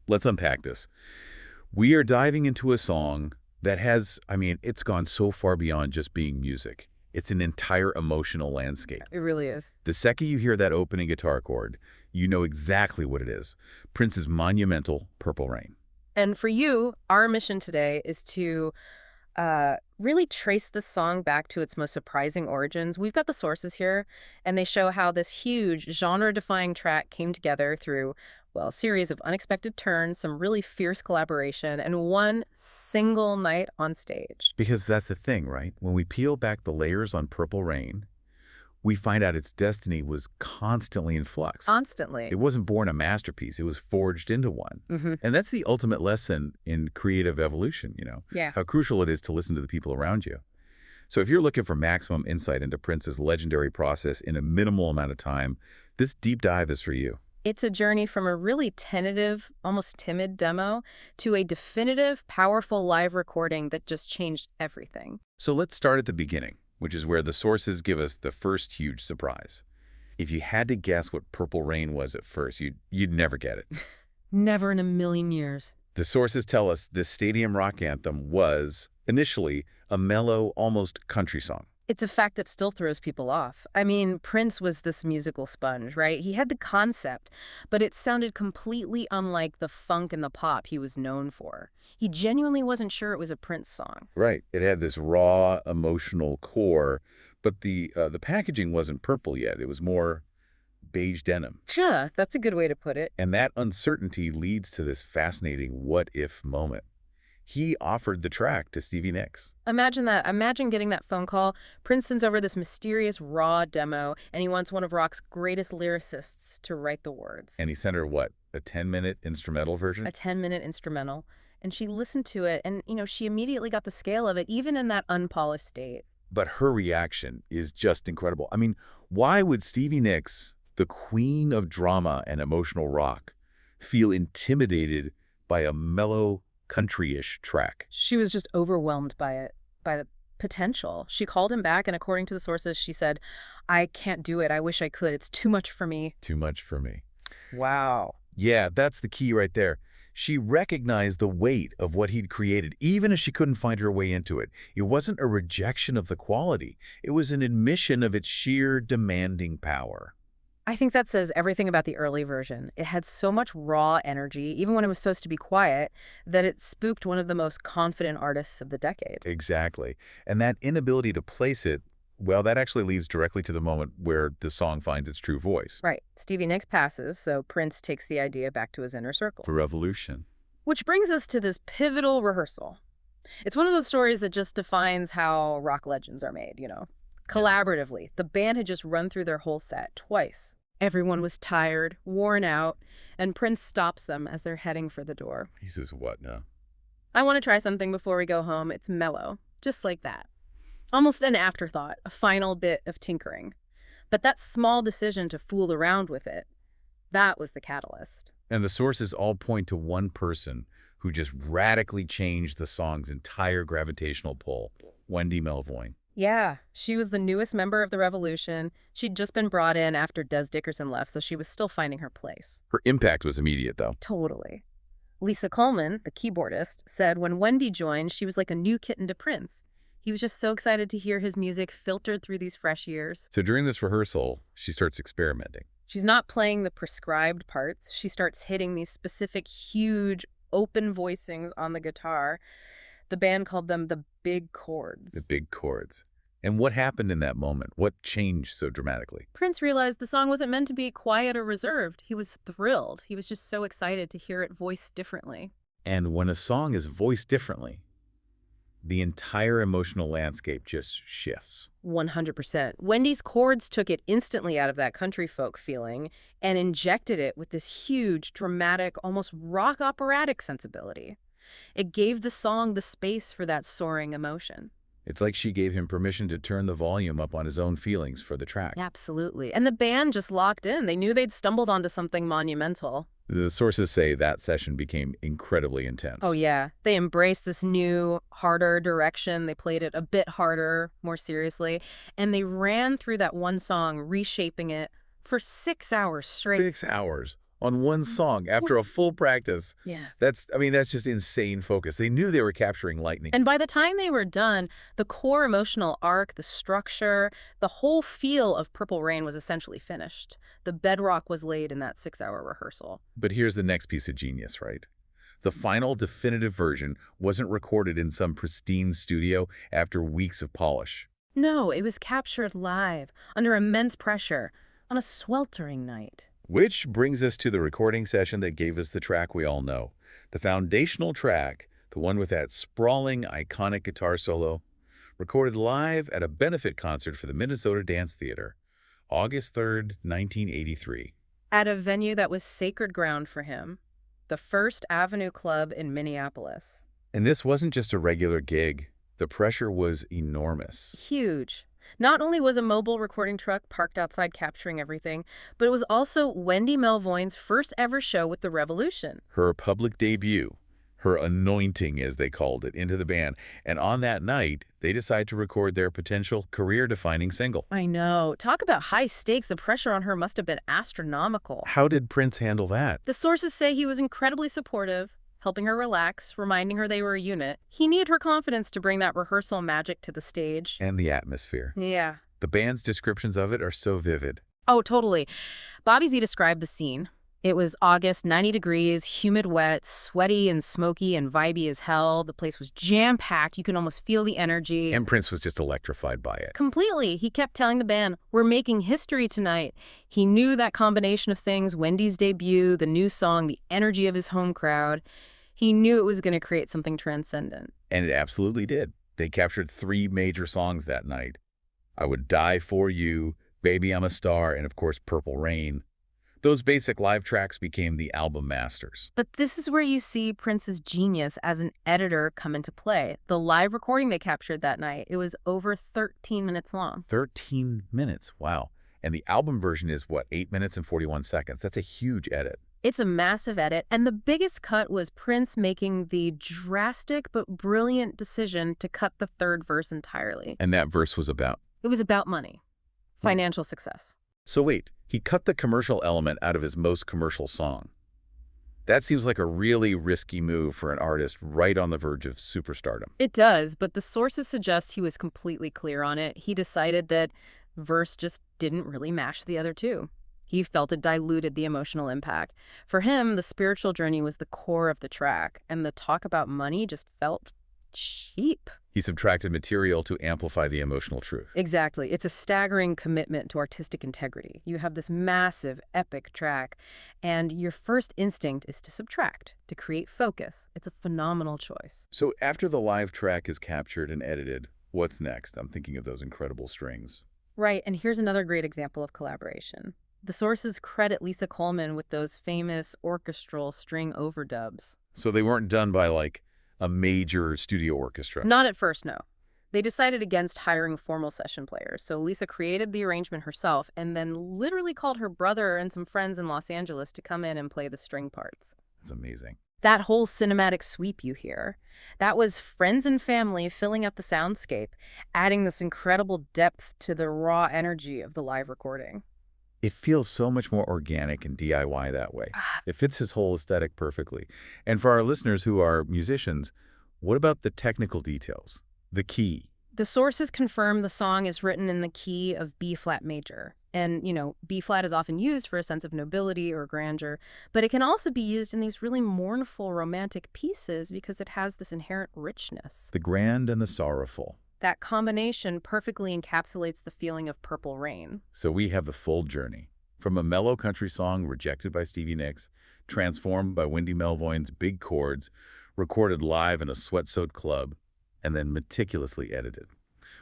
Let's unpack this. We are diving into a song that has, it's gone so far beyond just being music. It's an entire emotional landscape. It really is. The second you hear that opening guitar chord, you know exactly what it is. Prince's monumental Purple Rain. And for you, our mission today is to really trace this song back to its most surprising origins. We've got the sources here, and they show how this huge genre-defying track came together through, well, a series of unexpected turns, some really fierce collaboration, and one single night on stage. Because that's the thing, right? When we peel back the layers on Purple Rain, we find out its destiny was constantly in flux. Constantly. It wasn't born a masterpiece. It was forged into one. And that's the ultimate lesson in creative evolution, Yeah. how crucial it is to listen to the people around you. So if you're looking for maximum insight into Prince's legendary process in a minimal amount of time, this deep dive is for you. It's a journey from a really tentative, almost timid demo to a definitive, powerful live recording that just changed everything. So let's start at the beginning, which is where the sources give us the first huge surprise. If you had to guess what Purple Rain was at first, you'd never get it. Never in a million years. The sources tell us this stadium rock anthem was, initially, a mellow, almost country song. It's a fact that still throws people off. I mean, Prince was this musical sponge, right? He had the concept, but it sounded completely unlike the funk and the pop he was known for. He genuinely wasn't sure it was a Prince song. Right. It had this raw, emotional core, but the packaging wasn't purple yet. It was more beige denim. Sure, that's a good way to put it. And that uncertainty leads to this fascinating what-if moment. He offered the track to Stevie Nicks. Imagine that. Imagine getting that phone call. Prince sends over this mysterious raw demo, and he wants one of rock's greatest lyricists to write the words. And he sent her, what, a 10-minute instrumental version? A 10-minute instrumental. And she listened to it, and, she immediately got the scale of it, even in that unpolished state. But her reaction is just incredible. I mean, why would Stevie Nicks, the queen of drama and emotional rock, feel intimidated by a mellow, country-ish track? She was just overwhelmed by it, by the potential. She called him back, and according to the sources, she said, "I can't do it. I wish I could. It's too much for me." Too much for me. Wow. Yeah, that's the key right there. She recognized the weight of what he'd created, even as she couldn't find her way into it. It wasn't a rejection of the quality. It was an admission of its sheer demanding power. I think that says everything about the early version. It had so much raw energy, even when it was supposed to be quiet, that it spooked one of the most confident artists of the decade. Exactly. And that inability to place it, well, that actually leads directly to the moment where the song finds its true voice. Right. Stevie Nicks passes, so Prince takes the idea back to his inner circle. For revolution. Which brings us to this pivotal rehearsal. It's one of those stories that just defines how rock legends are made, Collaboratively, the band had just run through their whole set twice. Everyone was tired, worn out, and Prince stops them as they're heading for the door. He says, what now? "I want to try something before we go home. It's mellow." Just like that. Almost an afterthought, a final bit of tinkering. But that small decision to fool around with it, that was the catalyst. And the sources all point to one person who just radically changed the song's entire gravitational pull, Wendy Melvoin. Yeah, she was the newest member of the Revolution. She'd just been brought in after Des Dickerson left, so she was still finding her place. Her impact was immediate, though. Totally. Lisa Coleman, the keyboardist, said when Wendy joined, she was like a new kitten to Prince. He was just so excited to hear his music filtered through these fresh years. So during this rehearsal, she starts experimenting. She's not playing the prescribed parts. She starts hitting these specific, huge, open voicings on the guitar. The band called them the big chords. The big chords. And what happened in that moment? What changed so dramatically? Prince realized the song wasn't meant to be quiet or reserved. He was thrilled. He was just so excited to hear it voiced differently. And when a song is voiced differently, the entire emotional landscape just shifts. 100%. Wendy's chords took it instantly out of that country folk feeling and injected it with this huge, dramatic, almost rock operatic sensibility. It gave the song the space for that soaring emotion. It's like she gave him permission to turn the volume up on his own feelings for the track. Absolutely. And the band just locked in. They knew they'd stumbled onto something monumental. The sources say that session became incredibly intense. Oh, yeah. They embraced this new, harder direction. They played it a bit harder, more seriously. And they ran through that one song, reshaping it for 6 hours straight. 6 hours. on one song after a full practice. Yeah. That's just insane focus. They knew they were capturing lightning. And by the time they were done, the core emotional arc, the structure, the whole feel of Purple Rain was essentially finished. The bedrock was laid in that 6-hour rehearsal. But here's the next piece of genius, right? The final definitive version wasn't recorded in some pristine studio after weeks of polish. No, it was captured live, under immense pressure, on a sweltering night. Which brings us to the recording session that gave us the track we all know. The foundational track, the one with that sprawling, iconic guitar solo, recorded live at a benefit concert for the Minnesota Dance Theater, August 3rd, 1983. At a venue that was sacred ground for him, the First Avenue Club in Minneapolis. And this wasn't just a regular gig. The pressure was enormous. Huge. Not only was a mobile recording truck parked outside capturing everything, but it was also Wendy Melvoin's first ever show with the Revolution. Her public debut, her anointing, as they called it, into the band. And on that night, they decided to record their potential career-defining single. I know. Talk about high stakes. The pressure on her must have been astronomical. How did Prince handle that? The sources say he was incredibly supportive, helping her relax, reminding her they were a unit. He needed her confidence to bring that rehearsal magic to the stage. And the atmosphere. Yeah. The band's descriptions of it are so vivid. Oh, totally. Bobby Z described the scene. It was August, 90 degrees, humid, wet, sweaty and smoky and vibey as hell. The place was jam-packed. You can almost feel the energy. And Prince was just electrified by it. Completely. He kept telling the band, we're making history tonight. He knew that combination of things, Wendy's debut, the new song, the energy of his home crowd. He knew it was going to create something transcendent. And it absolutely did. They captured 3 major songs that night. I Would Die For You, Baby I'm a Star, and of course Purple Rain. Those basic live tracks became the album masters. But this is where you see Prince's genius as an editor come into play. The live recording they captured that night, it was over 13 minutes long. 13 minutes, wow. And the album version is, what, 8 minutes and 41 seconds? That's a huge edit. It's a massive edit, and the biggest cut was Prince making the drastic but brilliant decision to cut the third verse entirely. And that verse was about? It was about money, financial success. So wait, he cut the commercial element out of his most commercial song. That seems like a really risky move for an artist right on the verge of superstardom. It does, but the sources suggest he was completely clear on it. He decided that verse just didn't really match the other two. He felt it diluted the emotional impact. For him, the spiritual journey was the core of the track, and the talk about money just felt cheap. He subtracted material to amplify the emotional truth. Exactly. It's a staggering commitment to artistic integrity. You have this massive, epic track, and your first instinct is to subtract, to create focus. It's a phenomenal choice. So after the live track is captured and edited, what's next? I'm thinking of those incredible strings. Right, and here's another great example of collaboration. The sources credit Lisa Coleman with those famous orchestral string overdubs. So they weren't done by, like, a major studio orchestra? Not at first, no. They decided against hiring formal session players, so Lisa created the arrangement herself and then literally called her brother and some friends in Los Angeles to come in and play the string parts. That's amazing. That whole cinematic sweep you hear, that was friends and family filling up the soundscape, adding this incredible depth to the raw energy of the live recording. It feels so much more organic and DIY that way. It fits his whole aesthetic perfectly. And for our listeners who are musicians, what about the technical details? The key? The sources confirm the song is written in the key of B-flat major. And, B-flat is often used for a sense of nobility or grandeur, but it can also be used in these really mournful romantic pieces because it has this inherent richness. The grand and the sorrowful. That combination perfectly encapsulates the feeling of Purple Rain. So we have the full journey. From a mellow country song rejected by Stevie Nicks, transformed by Wendy Melvoin's big chords, recorded live in a sweat-soaked club, and then meticulously edited.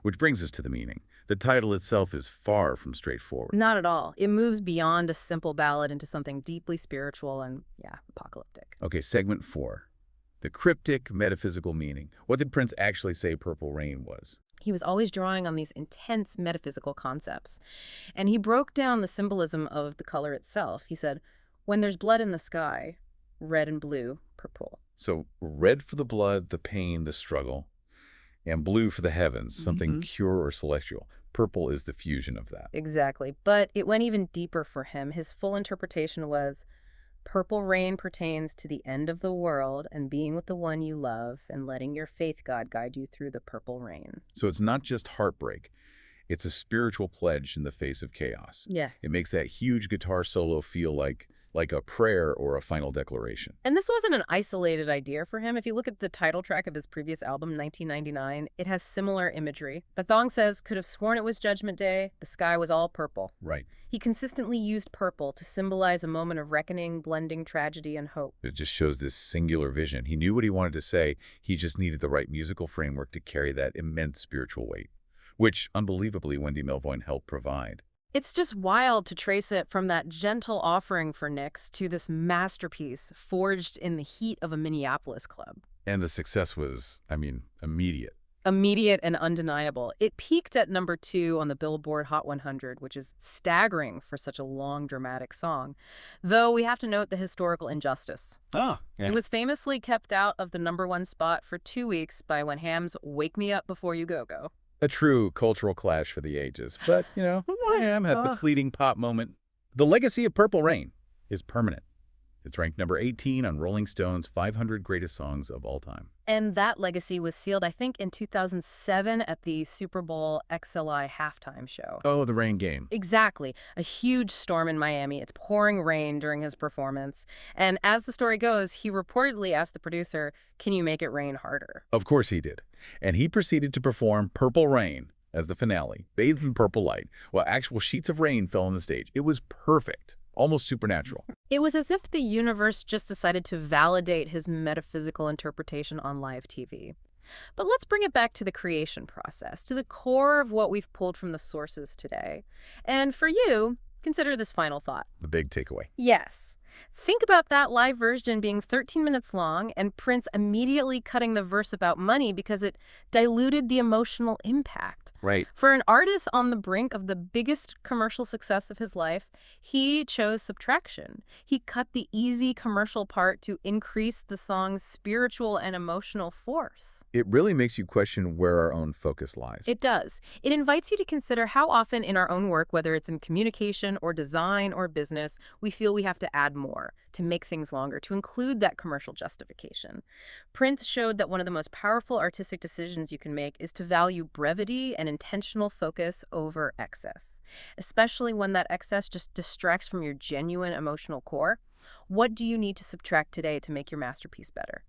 Which brings us to the meaning. The title itself is far from straightforward. Not at all. It moves beyond a simple ballad into something deeply spiritual and, apocalyptic. Okay, segment 4. The cryptic metaphysical meaning. What did Prince actually say Purple Rain was? He was always drawing on these intense metaphysical concepts. And he broke down the symbolism of the color itself. He said, when there's blood in the sky, red and blue, purple. So red for the blood, the pain, the struggle, and blue for the heavens, something pure or celestial. Purple is the fusion of that. Exactly. But it went even deeper for him. His full interpretation was Purple Rain pertains to the end of the world and being with the one you love and letting your faith God guide you through the purple rain. So it's not just heartbreak. It's a spiritual pledge in the face of chaos. Yeah. It makes that huge guitar solo feel like a prayer or a final declaration. And this wasn't an isolated idea for him. If you look at the title track of his previous album, 1999, it has similar imagery. The song says, "Could have sworn it was Judgment Day. The sky was all purple." Right. He consistently used purple to symbolize a moment of reckoning, blending tragedy and hope. It just shows this singular vision. He knew what he wanted to say. He just needed the right musical framework to carry that immense spiritual weight, which, unbelievably, Wendy Melvoin helped provide. It's just wild to trace it from that gentle offering for Nyx to this masterpiece forged in the heat of a Minneapolis club. And the success was, immediate. Immediate and undeniable. It peaked at #2 on the Billboard Hot 100, which is staggering for such a long, dramatic song. Though we have to note the historical injustice. Yeah. It was famously kept out of the #1 spot for 2 weeks by When Ham's Wake Me Up Before You Go Go. A true cultural clash for the ages. But, Wham had the fleeting pop moment. The legacy of Purple Rain is permanent. It's ranked number 18 on Rolling Stone's 500 Greatest Songs of All Time. And that legacy was sealed, I think, in 2007 at the Super Bowl XLI halftime show. Oh, the Rain game. Exactly. A huge storm in Miami. It's pouring rain during his performance. And as the story goes, he reportedly asked the producer, "Can you make it rain harder?" Of course he did. And he proceeded to perform Purple Rain as the finale, bathed in purple light, while actual sheets of rain fell on the stage. It was perfect. Almost supernatural. It was as if the universe just decided to validate his metaphysical interpretation on live TV. But let's bring it back to the creation process, to the core of what we've pulled from the sources today. And for you, consider this final thought. The big takeaway. Yes. Think about that live version being 13 minutes long and Prince immediately cutting the verse about money because it diluted the emotional impact. Right. For an artist on the brink of the biggest commercial success of his life, he chose subtraction. He cut the easy commercial part to increase the song's spiritual and emotional force. It really makes you question where our own focus lies. It does. It invites you to consider how often in our own work, whether it's in communication or design or business, we feel we have to add more, to make things longer, to include that commercial justification. Prince showed that one of the most powerful artistic decisions you can make is to value brevity and intentional focus over excess, especially when that excess just distracts from your genuine emotional core. What do you need to subtract today to make your masterpiece better?